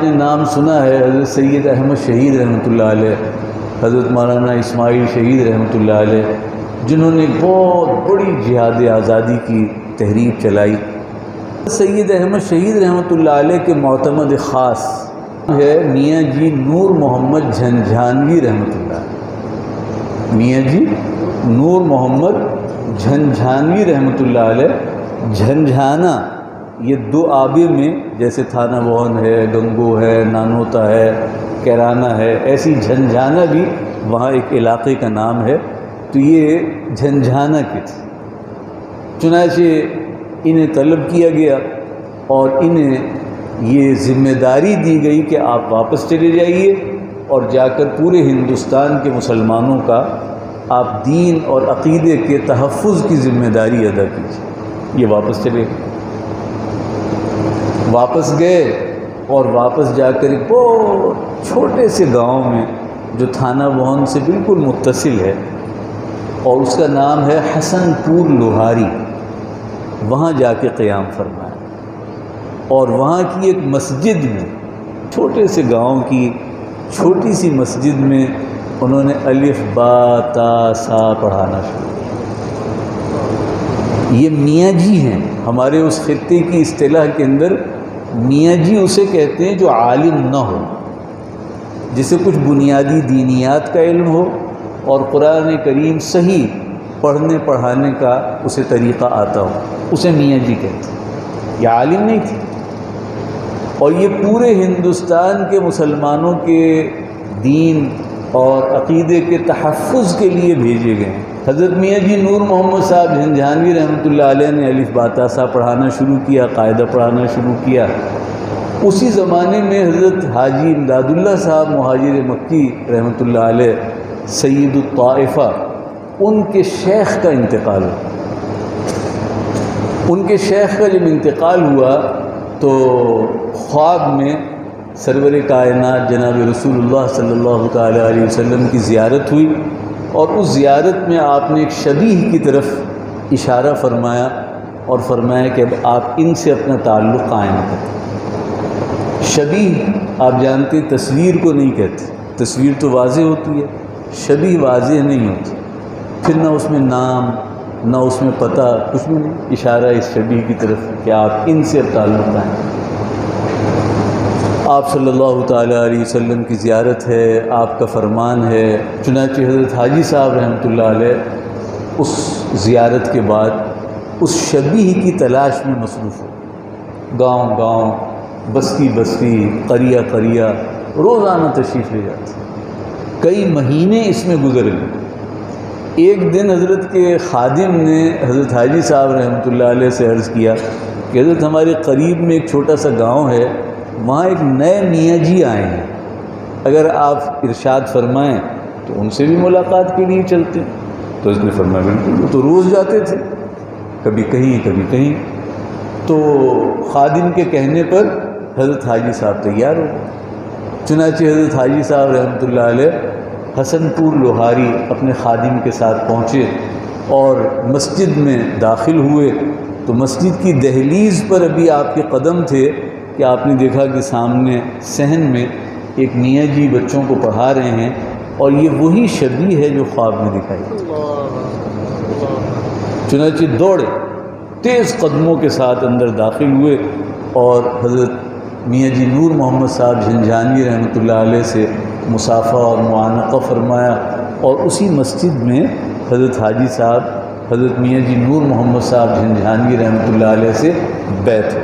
آپ نے نام سنا ہے حضرت سید احمد شہید رحمۃ اللہ علیہ، حضرت مولانا اسماعیل شہید رحمۃ اللہ علیہ، جنہوں نے بہت بڑی جہاد آزادی کی تحریک چلائی۔ سید احمد شہید رحمۃ اللہ علیہ کے معتمد خاص ہے میاں جی نور محمد جھنجھانوی رحمۃ اللہ علیہ۔ میاں جی نور محمد جھنجھانوی رحمۃ اللہ علیہ۔ جھنجھانا یہ دو آبے میں، جیسے تھانہ وہن ہے، گنگو ہے، نانوتا ہے، کیرانہ ہے، ایسی جھنجھانا بھی وہاں ایک علاقے کا نام ہے، تو یہ جھنجھانا کے تھے۔ چنانچہ انہیں طلب کیا گیا اور انہیں یہ ذمہ داری دی گئی کہ آپ واپس چلے جائیے اور جا کر پورے ہندوستان کے مسلمانوں کا آپ دین اور عقیدے کے تحفظ کی ذمہ داری ادا کیجیے۔ یہ واپس چلے گئے، واپس گئے اور واپس جا کر ایک بہت چھوٹے سے گاؤں میں جو تھانہ وہن سے بالکل متصل ہے اور اس کا نام ہے حسن پور لوہاری، وہاں جا کے قیام فرمایا اور وہاں کی ایک مسجد میں، چھوٹے سے گاؤں کی چھوٹی سی مسجد میں انہوں نے الف با تا سا پڑھانا شروع کیا۔ یہ میاں جی ہیں ہمارے اس خطے کی اصطلاح کے اندر، میاں جی اسے کہتے ہیں جو عالم نہ ہو، جسے کچھ بنیادی دینیات کا علم ہو اور قرآن کریم صحیح پڑھنے پڑھانے کا اسے طریقہ آتا ہو، اسے میاں جی کہتے ہیں۔ یہ عالم نہیں تھی اور یہ پورے ہندوستان کے مسلمانوں کے دین اور عقیدے کے تحفظ کے لیے بھیجے گئے ہیں۔ حضرت میاں جی نور محمد صاحب جھنجھانوی رحمۃ اللہ علیہ نے الف با تا سا پڑھانا شروع کیا، قاعدہ پڑھانا شروع کیا۔ اسی زمانے میں حضرت حاجی امداد اللہ صاحب مہاجر مکی رحمۃ اللہ علیہ سید الطائفہ، ان کے شیخ کا انتقال ہوا۔ ان کے شیخ کا جب انتقال ہوا تو خواب میں سرور کائنات جناب رسول اللہ صلی اللہ تعالیٰ علیہ وسلم کی زیارت ہوئی اور اس زیارت میں آپ نے ایک شبیہ کی طرف اشارہ فرمایا اور فرمایا کہ اب آپ ان سے اپنا تعلق قائم کریں۔ شبیہ آپ جانتے ہیں تصویر کو نہیں کہتے، تصویر تو واضح ہوتی ہے، شبیہ واضح نہیں ہوتی، پھر نہ اس میں نام نہ اس میں پتہ، کچھ بھی نہیں، اشارہ اس شبیہ کی طرف کہ آپ ان سے اب تعلق قائم کریں۔ آپ صلی اللہ تعالیٰ علیہ وسلم کی زیارت ہے، آپ کا فرمان ہے، چنانچہ حضرت حاجی صاحب رحمۃ اللہ علیہ اس زیارت کے بعد اس شبیہ کی تلاش میں مصروف ہو، گاؤں گاؤں، بستی بستی، قریہ قریہ روزانہ تشریف لے جاتے۔ کئی مہینے اس میں گزر گئے۔ ایک دن حضرت کے خادم نے حضرت حاجی صاحب رحمۃ اللہ علیہ سے عرض کیا کہ حضرت ہمارے قریب میں ایک چھوٹا سا گاؤں ہے، وہاں ایک نئے میاں جی آئے ہیں، اگر آپ ارشاد فرمائیں تو ان سے بھی ملاقات کے لیے چلتے ہیں۔ تو اس نے فرمایا بالکل، وہ تو روز جاتے تھے، کبھی کہیں کبھی کہیں۔ تو خادم کے کہنے پر حضرت حاجی صاحب تیار ہو گئے۔ چنانچہ حضرت حاجی صاحب رحمۃ اللہ علیہ حسن پور لوہاری اپنے خادم کے ساتھ پہنچے اور مسجد میں داخل ہوئے تو مسجد کی دہلیز پر ابھی آپ کے قدم تھے کہ آپ نے دیکھا کہ سامنے صحن میں ایک میاں جی بچوں کو پڑھا رہے ہیں اور یہ وہی شبیہ ہے جو خواب میں دکھائی۔ چنانچہ دوڑے، تیز قدموں کے ساتھ اندر داخل ہوئے اور حضرت میاں جی نور محمد صاحب جھنجھانوی رحمۃ اللہ علیہ سے مصافحہ اور معانقہ فرمایا اور اسی مسجد میں حضرت حاجی صاحب حضرت میاں جی نور محمد صاحب جھنجھانوی رحمۃ اللہ علیہ سے بیعت ہو۔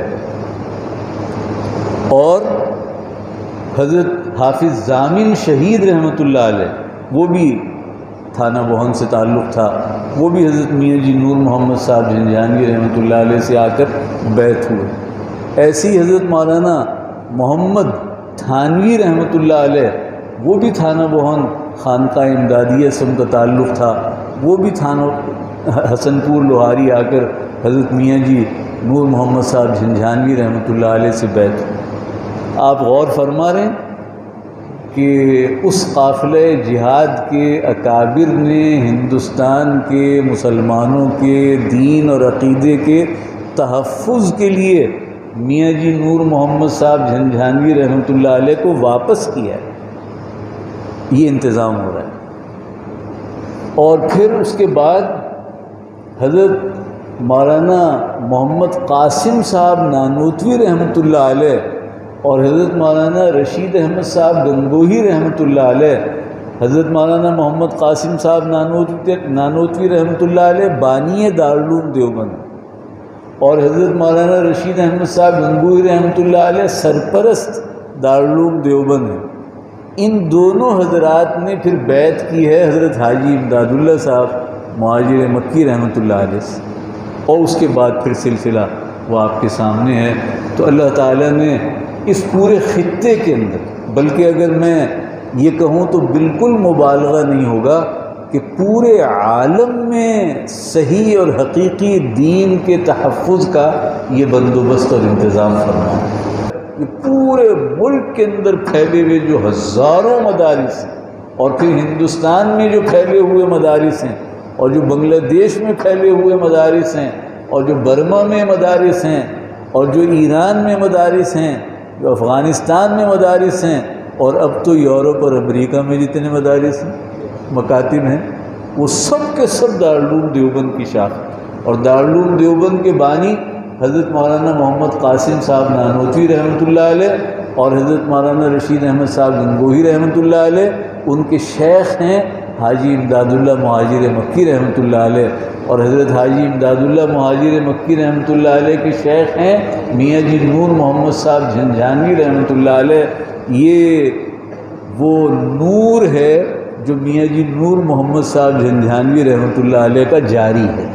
اور حضرت حافظ ضامن شہید رحمۃ اللہ علیہ، وہ بھی تھانہ وہن سے تعلق تھا، وہ بھی حضرت میاں جی نور محمد صاحب جھنجھانوی رحمۃ اللہ علیہ سے آ کر بیعت ہوئے۔ ایسی حضرت مولانا محمد تھانوی رحمۃ اللہ علیہ، وہ بھی تھانہ وہن خانقاہ امدادیہ سے ان کا تعلق تھا، وہ بھی تھانہ حسن پور لوہاری آ کر حضرت میاں جی نور محمد صاحب جھنجھانوی رحمۃ اللہ علیہ سے بیعت ہوئے۔ آپ غور فرما رہے ہیں کہ اس قافلہ جہاد کے اکابر نے ہندوستان کے مسلمانوں کے دین اور عقیدے کے تحفظ کے لیے میاں جی نور محمد صاحب جھنجھانوی رحمۃ اللہ علیہ کو واپس کیا ہے، یہ انتظام ہو رہا ہے۔ اور پھر اس کے بعد حضرت مولانا محمد قاسم صاحب نانوتوی رحمۃ اللہ علیہ اور حضرت مولانا رشید احمد صاحب گنگوہی رحمۃ اللہ علیہ، حضرت مولانا محمد قاسم صاحب نانوتوی رحمۃ اللہ علیہ بانی دارالعلوم دیوبند، اور حضرت مولانا رشید احمد صاحب گنگوہی رحمۃ اللہ علیہ سرپرست دارالعلوم دیوبند ہیں۔ ان دونوں حضرات نے پھر بیعت کی ہے حضرت حاجی امداد اللہ صاحب مہاجر مکی رحمۃ اللہ علیہ سے، اور اس کے بعد پھر سلسلہ وہ آپ کے سامنے ہے۔ تو اللہ تعالیٰ نے اس پورے خطے کے اندر، بلکہ اگر میں یہ کہوں تو بالکل مبالغہ نہیں ہوگا کہ پورے عالم میں صحیح اور حقیقی دین کے تحفظ کا یہ بندوبست اور انتظام فرمایا ہے۔ یہ پورے ملک کے اندر پھیلے ہوئے جو ہزاروں مدارس ہیں، اور پھر ہندوستان میں جو پھیلے ہوئے مدارس ہیں، اور جو بنگلہ دیش میں پھیلے ہوئے مدارس ہیں، اور جو برما میں مدارس ہیں، اور جو ایران میں مدارس ہیں، جو افغانستان میں مدارس ہیں، اور اب تو یورپ اور امریکہ میں جتنے مدارس ہیں، مکاتب ہیں، وہ سب کے سب دارالعلوم دیوبند کی شاخ، اور دارالعلوم دیوبند کے بانی حضرت مولانا محمد قاسم صاحب نانوتوی رحمۃ اللہ علیہ اور حضرت مولانا رشید احمد صاحب گنگوہی رحمۃ اللہ علیہ، ان کے شیخ ہیں حاجی امداد اللہ مہاجر مکی رحمۃ اللہ علیہ، اور حضرت حاجی امداد اللہ مہاجر مکی رحمۃ اللہ علیہ کے شیخ ہیں میاں جی نور محمد صاحب جھنجھانوی رحمۃ اللہ علیہ۔ یہ وہ نور ہے جو میاں جی نور محمد صاحب جھنجھانوی رحمۃ اللہ علیہ کا جاری ہے۔